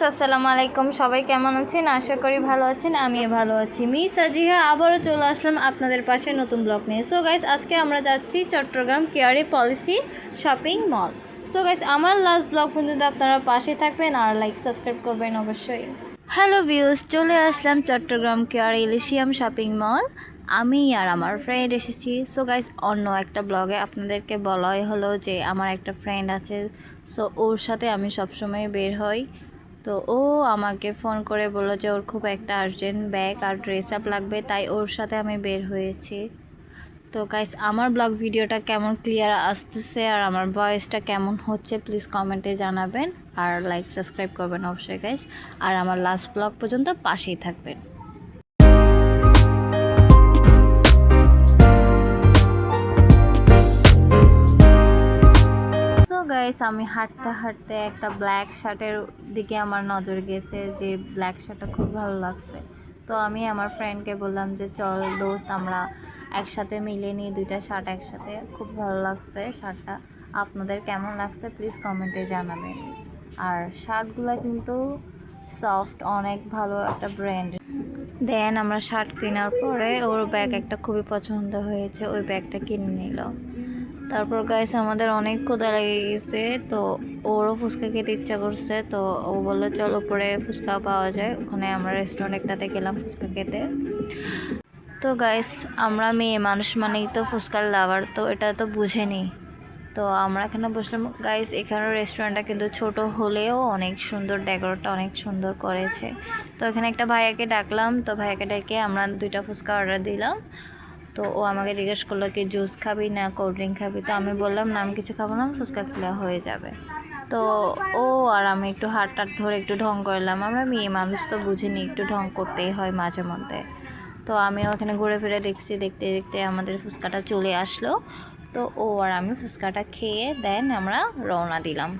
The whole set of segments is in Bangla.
আসসালামু আলাইকুম। সবাই কেমন আছেন? আশা করি ভালো আছেন। আমিও ভালো আছি। মিস আজিহা আবারও চলে আসলাম আপনাদের পাশে নতুন ব্লগ নিয়ে। সো গাইস, আজকে আমরা যাচ্ছি Chittagong Keari policy shopping mall. So guys, আমার লাস্ট ব্লগ পর্যন্ত আপনারা পাশে থাকবেন আর লাইক সাবস্ক্রাইব করবেন অবশ্যই। হ্যালো ভিউস, চলে আসলাম Chattogram Keari Elysium shopping mall. আমি আর আমার ফ্রেন্ড এসেছি। সো গাইস, অন্য একটা ব্লগে আপনাদেরকে বলাই হলো যে আমার একটা ফ্রেন্ড আছে। সো ওর সাথে আমি সবসময় বের হই। তো ও আমাকে ফোন করে বললো যে ওর খুব একটা আর্জেন্ট ব্যাগ আর ড্রেস আপ লাগবে, তাই ওর সাথে আমি বের হয়েছি। তো গাইস, আমার ব্লগ ভিডিওটা কেমন ক্লিয়ার আসতেছে আর আমার ভয়েসটা কেমন হচ্ছে প্লিজ কমেন্টে জানাবেন আর লাইক সাবস্ক্রাইব করবেন অবশ্যই গাইস। আর আমার লাস্ট ব্লগ পর্যন্ত পাশেই থাকবেন। সো গাইস, আমি হাঁটতে হাঁটতে একটা ব্ল্যাক শার্টের দিকে আমার নজর গেছে, যে ব্ল্যাক শার্টটা খুব ভালো লাগছে। তো আমি আমার ফ্রেন্ডকে বললাম যে চল দোস্ত, আমরা একসাথে মিলে নিই দুইটা শার্ট একসাথে। খুব ভালো লাগছে শার্টটা। আপনাদের কেমন লাগছে প্লিজ কমেন্টে জানাবেন। আর শার্টগুলো কিন্তু সফট, অনেক ভালো একটা ব্র্যান্ড। দেন আমরা শার্ট কেনার পরে ওর ব্যাগ একটা খুবই পছন্দ হয়েছে, ওই ব্যাগটা কিনে নিল। তারপর গাইস, আমাদের অনেক ক্ষুধা লেগে গেছে, তো ওরও ফুচকা খেতে ইচ্ছা করছে। তো ও বললো চল উপরে ফুচকা পাওয়া যায়, ওখানে আমরা রেস্টুরেন্ট একটাতে গেলাম ফুচকা খেতে। তো গাইস, আমরা মেয়ে মানুষ মানেই তো ফুচকার লাভার, তো এটা তো বুঝেনি। তো আমরা এখানে বসলাম গাইস। এখানে রেস্টুরেন্টটা কিন্তু ছোট হলেও অনেক সুন্দর, ডেকোরেটটা অনেক সুন্দর করেছে। তো এখানে একটা ভাইয়াকে ডাকলাম, তো ভাইয়াকে ডেকে আমরা দুইটা ফুচকা অর্ডার দিলাম। তো ও আমাকে জিজ্ঞেস করলো কি জুস খাবি না কোল্ড ড্রিঙ্ক খাবি। তো আমি বললাম না, আমি কিছু খাবো না, ফুচকা খেলে হয়ে যাবে। তো ও আর আমি একটু হাত টাট ধরে একটু ঢং করলাম। আমরা মেয়ে মানুষ তো বুঝিনি, একটু ঢং করতেই হয় মাঝে মধ্যে। তো আমিও এখানে ঘুরে ফিরে দেখছি, দেখতে দেখতে আমাদের ফুচকাটা চলে আসলো। তো ও আর আমি ফুচকাটা খেয়ে দেন আমরা রওনা দিলাম।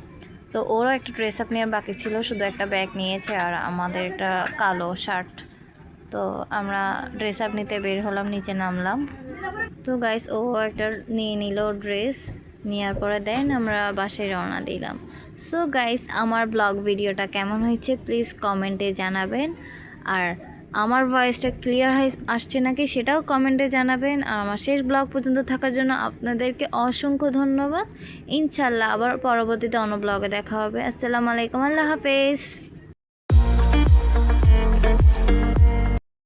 তো ওরও একটা ড্রেস আপ নেওয়ার বাকি ছিল, শুধু একটা ব্যাগ নিয়েছে আর আমাদের একটা কালো শার্ট। তো আমরা ড্রেস আপ নিতে বের হলাম, নিচে নামলাম। তো গাইস, ও একটা নিয়ে নিল ড্রেস, নেওয়ার পরে দেন আমরা বাসায় রওনা দিলাম। সো গাইস, আমার ব্লগ ভিডিওটা কেমন হয়েছে প্লিজ কমেন্টে জানাবেন। আর আমার ভয়েসটা ক্লিয়ার আসছে নাকি সেটাও কমেন্টে জানাবেন। আর আমার শেষ ব্লগ পর্যন্ত থাকার জন্য আপনাদেরকে অসংখ্য ধন্যবাদ। ইনশাল্লাহ আবার পরবর্তীতে অন্য ব্লগে দেখা হবে। আসসালামু আলাইকুম, আল্লাহ হাফেজ।